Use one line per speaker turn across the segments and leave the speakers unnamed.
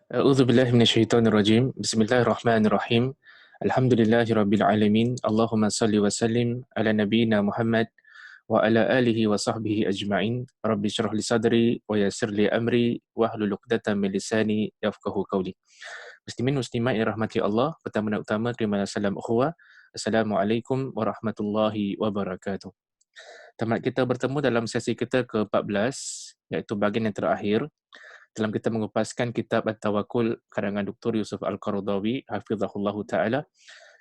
أعوذ بالله من الشيطان الرجيم بسم الله الرحمن الرحيم الحمد لله رب العالمين اللهم صل وسلم على نبينا محمد وعلى آله وصحبه أجمعين رب اشرح لي صدري ويسر لي أمري واحلل عقدة من لساني يفقهوا قولي. Muslimin muslimat yang rahmati Allah, pertama-tama terima salam ukhuwah. Assalamualaikum warahmatullahi wabarakatuh. Tamat kita bertemu dalam sesi kita ke-14, iaitu bahagian yang terakhir dalam kita mengupaskan kitab At-Tawakkul karangan Dr. Yusuf Al-Qaradawi hafizahullahu taala.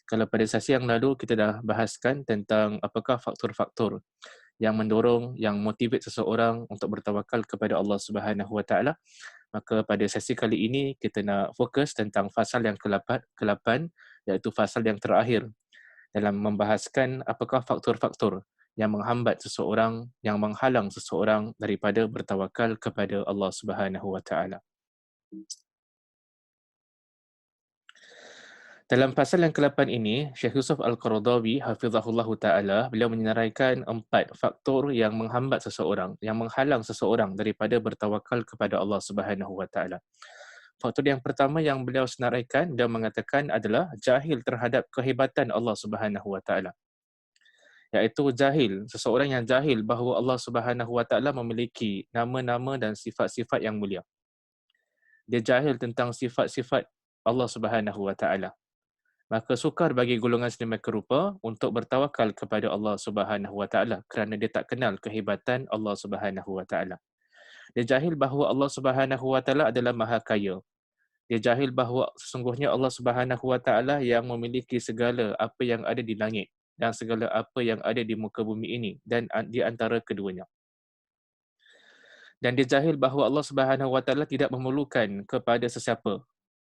Kalau pada sesi yang lalu kita dah bahaskan tentang apakah faktor-faktor yang mendorong, yang motivate seseorang untuk bertawakal kepada Allah Subhanahu wa taala, maka pada sesi kali ini kita nak fokus tentang fasal yang ke-8 iaitu fasal yang terakhir dalam membahaskan apakah faktor-faktor yang menghambat seseorang, yang menghalang seseorang daripada bertawakal kepada Allah Subhanahu wa taala. Dalam pasal yang ke-8 ini, Syekh Yusuf Al-Qaradawi hafizahullahu taala, beliau menyenaraikan 4 faktor yang menghambat seseorang, yang menghalang seseorang daripada bertawakal kepada Allah Subhanahu wa taala. Faktor yang pertama yang beliau senaraikan, beliau mengatakan adalah jahil terhadap kehebatan Allah Subhanahu wa taala. Iaitu jahil, seseorang yang jahil bahawa Allah Subhanahu wa taala memiliki nama-nama dan sifat-sifat yang mulia. Dia jahil tentang sifat-sifat Allah Subhanahu wa taala. Maka sukar bagi golongan sedemikian rupa untuk bertawakal kepada Allah Subhanahu wa taala kerana dia tak kenal kehebatan Allah Subhanahu wa taala. Dia jahil bahawa Allah Subhanahu wa taala adalah Maha Kaya. Dia jahil bahawa sesungguhnya Allah Subhanahu wa taala yang memiliki segala apa yang ada di langit dan segala apa yang ada di muka bumi ini dan di antara keduanya. Dan dia jahil bahawa Allah Subhanahu wa taala tidak memerlukan kepada sesiapa,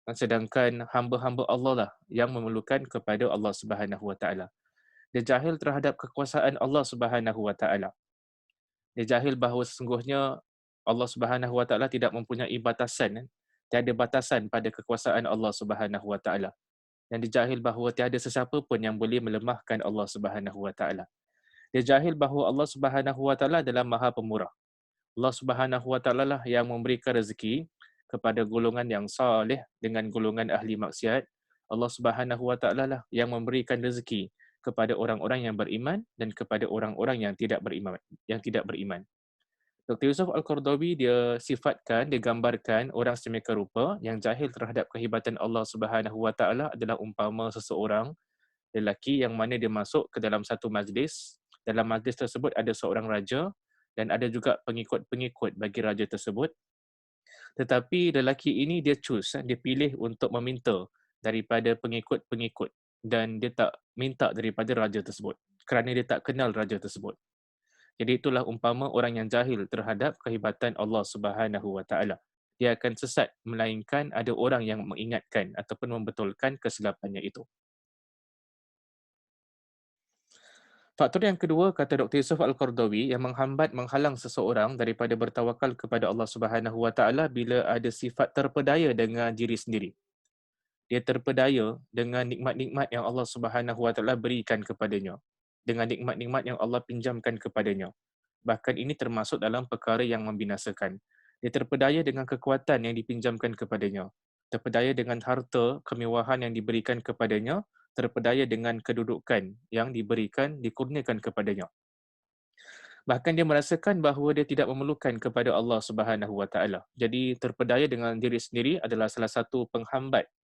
sedangkan hamba-hamba Allah lah yang memerlukan kepada Allah Subhanahu wa taala. Dia jahil terhadap kekuasaan Allah Subhanahu wa taala. Dia jahil bahawa sesungguhnya Allah Subhanahu wa taala tidak mempunyai batasan, tiada batasan pada kekuasaan Allah Subhanahu wa taala. Dan dia jahil bahawa tiada sesiapa pun yang boleh melemahkan Allah Subhanahu wa taala. Dia jahil bahawa Allah Subhanahu wa taala adalah Maha Pemurah. Allah Subhanahu wa taala lah yang memberikan rezeki kepada golongan yang saleh dengan golongan ahli maksiat. Allah Subhanahu wa taala lah yang memberikan rezeki kepada orang-orang yang beriman dan kepada orang-orang yang tidak beriman. Dr. Yusuf Al-Qaradawi dia sifatkan, dia gambarkan orang sedemikian rupa yang jahil terhadap kehebatan Allah Subhanahu wa taala adalah umpama seseorang lelaki yang mana dia masuk ke dalam satu majlis. Dalam majlis tersebut ada seorang raja dan ada juga pengikut-pengikut bagi raja tersebut. Tetapi lelaki ini dia pilih untuk meminta daripada pengikut-pengikut dan dia tak minta daripada raja tersebut kerana dia tak kenal raja tersebut. Jadi itulah umpama orang yang jahil terhadap kehebatan Allah Subhanahu wa taala. Dia akan sesat melainkan ada orang yang mengingatkan ataupun membetulkan kesilapannya itu. Faktor yang kedua, kata Dr. Yusuf Al-Qaradawi, yang menghalang seseorang daripada bertawakal kepada Allah Subhanahu wa taala bila ada sifat terpedaya dengan diri sendiri. Dia terpedaya dengan nikmat-nikmat yang Allah Subhanahu wa taala berikan kepadanya, dengan nikmat-nikmat yang Allah pinjamkan kepadanya. Bahkan ini termasuk dalam perkara yang membinasakan. Dia terpedaya dengan kekuatan yang dipinjamkan kepadanya, terpedaya dengan harta, kemewahan yang diberikan kepadanya, terpedaya dengan kedudukan yang dikurniakan kepadanya. Bahkan dia merasakan bahawa dia tidak memerlukan kepada Allah Subhanahu wa taala. Jadi terpedaya dengan diri sendiri adalah salah satu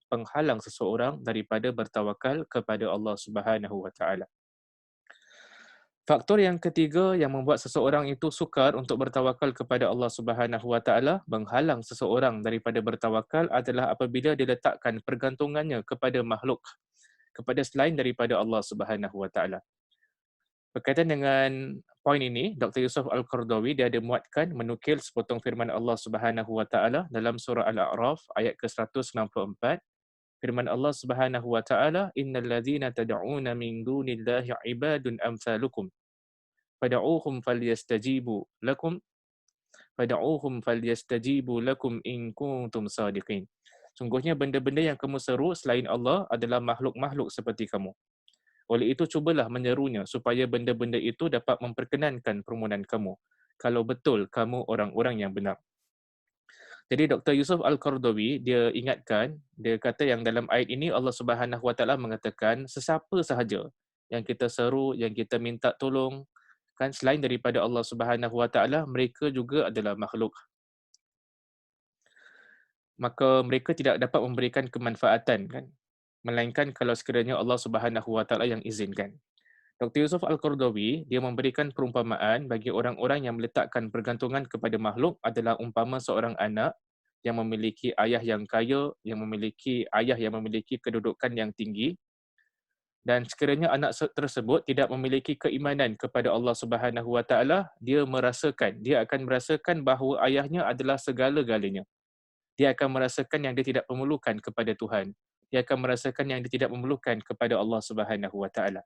penghalang seseorang daripada bertawakal kepada Allah Subhanahu wa taala. Faktor yang ketiga yang membuat seseorang itu sukar untuk bertawakal kepada Allah Subhanahu wa taala, menghalang seseorang daripada bertawakal adalah apabila dia letakkan pergantungannya kepada makhluk, kepada selain daripada Allah Subhanahu wa taala. Berkaitan dengan poin ini, Dr. Yusuf Al-Qaradawi dia ada menukil sepotong firman Allah Subhanahu wa taala dalam surah Al-A'raf ayat ke-164. Firman Allah Subhanahu wa taala, "Innal ladzina tad'una min dunillahi 'ibadun amsalukum. Fad'uuhum falyastajibu lakum in kuntum shadiqin." Sungguhnya benda-benda yang kamu seru selain Allah adalah makhluk-makhluk seperti kamu. Oleh itu cubalah menyerunya supaya benda-benda itu dapat memperkenankan permohonan kamu, kalau betul kamu orang-orang yang benar. Jadi Dr. Yusuf Al-Qaradawi dia ingatkan, dia kata yang dalam ayat ini Allah Subhanahu Wa Taala mengatakan sesiapa sahaja yang kita seru, yang kita minta tolong kan selain daripada Allah Subhanahu Wa Taala, mereka juga adalah makhluk. Maka mereka tidak dapat memberikan kemanfaatan kan, melainkan kalau sekiranya Allah Subhanahu Wa Taala yang izinkan. Dr. Yusuf Al-Qaradawi dia memberikan perumpamaan bagi orang-orang yang meletakkan pergantungan kepada makhluk adalah umpama seorang anak yang memiliki ayah yang kaya, yang memiliki ayah yang memiliki kedudukan yang tinggi dan sekiranya anak tersebut tidak memiliki keimanan kepada Allah Subhanahu Wa Taala, dia akan merasakan bahawa ayahnya adalah segala-galanya. Dia akan merasakan yang dia tidak memerlukan kepada Tuhan. Dia akan merasakan yang dia tidak memerlukan kepada Allah Subhanahu Wa Taala.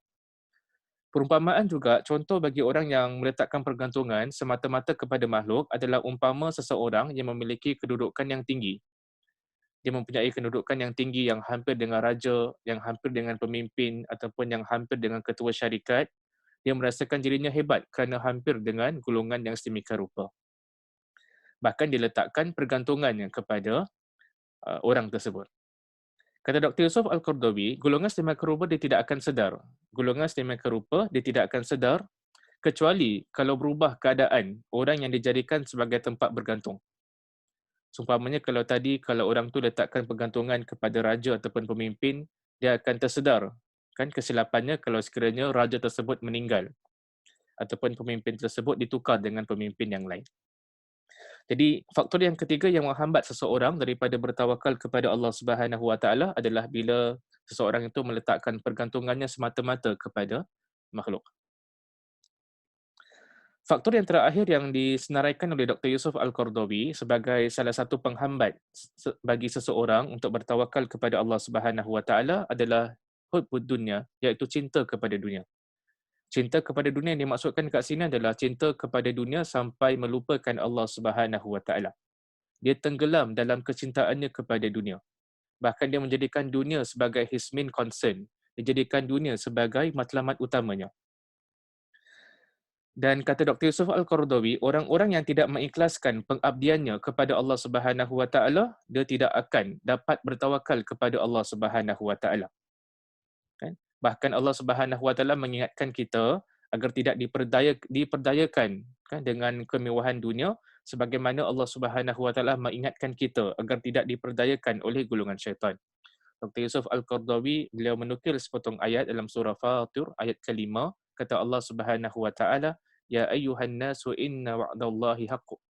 Perumpamaan juga contoh bagi orang yang meletakkan pergantungan semata-mata kepada makhluk adalah umpama seseorang yang memiliki kedudukan yang tinggi. Dia mempunyai kedudukan yang tinggi yang hampir dengan raja, yang hampir dengan pemimpin ataupun yang hampir dengan ketua syarikat. Dia merasakan dirinya hebat kerana hampir dengan golongan yang sedemikian rupa. Bahkan diletakkan pergantungannya kepada orang tersebut. Kata Dr. Yusuf Al-Qaradawi, golongan sedemikian rupa dia tidak akan sedar. Golongan sedemikian rupa dia tidak akan sedar kecuali kalau berubah keadaan orang yang dijadikan sebagai tempat bergantung. Seumpamanya kalau orang tu letakkan pergantungan kepada raja ataupun pemimpin, dia akan tersedar kan kesilapannya kalau sekiranya raja tersebut meninggal ataupun pemimpin tersebut ditukar dengan pemimpin yang lain. Jadi faktor yang ketiga yang menghambat seseorang daripada bertawakal kepada Allah Subhanahu Wa Taala adalah bila seseorang itu meletakkan pergantungannya semata-mata kepada makhluk. Faktor yang terakhir yang disenaraikan oleh Dr. Yusuf Al-Qaradawi sebagai salah satu penghambat bagi seseorang untuk bertawakal kepada Allah Subhanahu Wa Taala adalah hubbud dunya, iaitu cinta kepada dunia. Cinta kepada dunia yang dimaksudkan kat sini adalah cinta kepada dunia sampai melupakan Allah Subhanahu Wa Taala. Dia tenggelam dalam kecintaannya kepada dunia. Bahkan dia menjadikan dunia sebagai his main concern. Dia jadikan dunia sebagai matlamat utamanya. Dan kata Dr. Yusuf Al-Qaradawi, orang-orang yang tidak mengikhlaskan pengabdiannya kepada Allah Subhanahu Wa Taala, dia tidak akan dapat bertawakal kepada Allah Subhanahu Wa Taala. Kan? Bahkan Allah Subhanahu Wa Taala mengingatkan kita agar tidak diperdayakan kan dengan kemewahan dunia sebagaimana Allah Subhanahu Wa Taala mengingatkan kita agar tidak diperdayakan oleh golongan syaitan. Dr. Yusuf Al-Qaradawi beliau menukil sepotong ayat dalam surah Fatir ayat ke-5, kata Allah Subhanahu Wa Taala, ya ayyuhan nasu inna wa'dallahi haqqun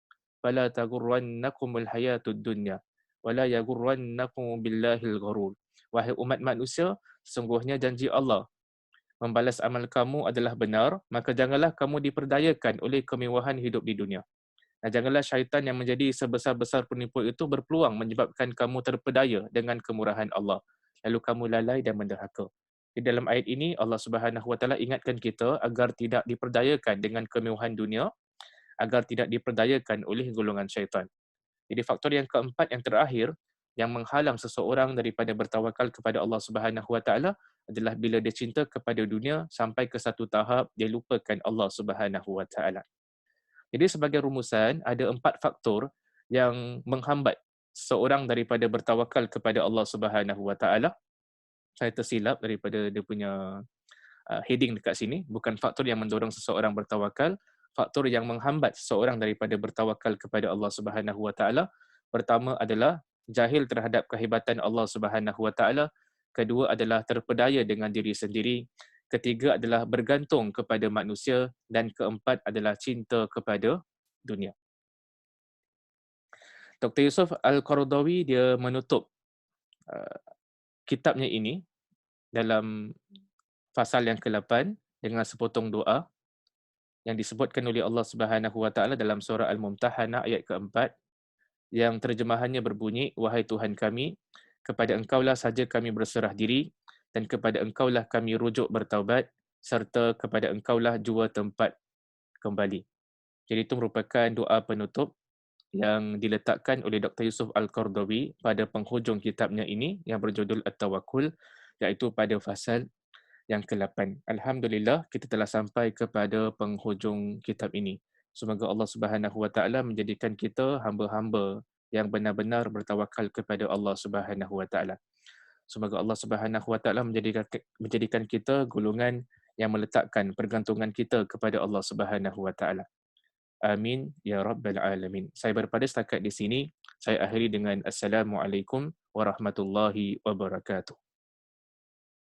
fala taghurrannakumul hayatud dunya wala yaghurrannakum billahil gharur. Wahai umat manusia, sesungguhnya janji Allah membalas amal kamu adalah benar, maka janganlah kamu diperdayakan oleh kemewahan hidup di dunia. Dan janganlah syaitan yang menjadi sebesar-besar penipu itu berpeluang menyebabkan kamu terpedaya dengan kemurahan Allah. Lalu kamu lalai dan menderhaka. Di dalam ayat ini, Allah Subhanahu Wa Taala ingatkan kita agar tidak diperdayakan dengan kemewahan dunia, agar tidak diperdayakan oleh golongan syaitan. Jadi faktor yang keempat yang terakhir, yang menghalang seseorang daripada bertawakal kepada Allah Subhanahu Wa Taala adalah bila dia cinta kepada dunia sampai ke satu tahap dia lupakan Allah Subhanahu Wa Taala. Jadi sebagai rumusan, ada 4 faktor yang menghambat seorang daripada bertawakal kepada Allah Subhanahu Wa Taala. Saya tersilap daripada dia punya heading dekat sini, bukan faktor yang mendorong seseorang bertawakal, faktor yang menghambat seseorang daripada bertawakal kepada Allah Subhanahu Wa Taala. Pertama adalah jahil terhadap kehebatan Allah Subhanahu Wa Taala. Kedua adalah terpedaya dengan diri sendiri. Ketiga adalah bergantung kepada manusia dan keempat adalah cinta kepada dunia. Dr. Yusuf Al-Qaradawi dia menutup uh, kitabnya ini dalam fasal yang ke-8 dengan sepotong doa yang disebutkan oleh Allah Subhanahu Wa Taala dalam surah Al-Mumtahanah ayat ke-4 yang terjemahannya berbunyi, wahai Tuhan kami, kepada Engkaulah saja kami berserah diri dan kepada Engkaulah kami rujuk bertaubat serta kepada Engkaulah jua tempat kembali. Jadi itu merupakan doa penutup yang diletakkan oleh Dr. Yusuf Al-Qaradawi pada penghujung kitabnya ini yang berjudul At-Tawakkul, iaitu pada fasal yang ke-8. Alhamdulillah kita telah sampai kepada penghujung kitab ini. Semoga Allah Subhanahu Wa Taala menjadikan kita hamba-hamba yang benar-benar bertawakal kepada Allah Subhanahu wa taala. Semoga Allah Subhanahu wa taala menjadikan kita golongan yang meletakkan pergantungan kita kepada Allah Subhanahu wa taala. Amin ya rabbal alamin. Saya berpada setakat di sini. Saya akhiri dengan assalamualaikum warahmatullahi wabarakatuh.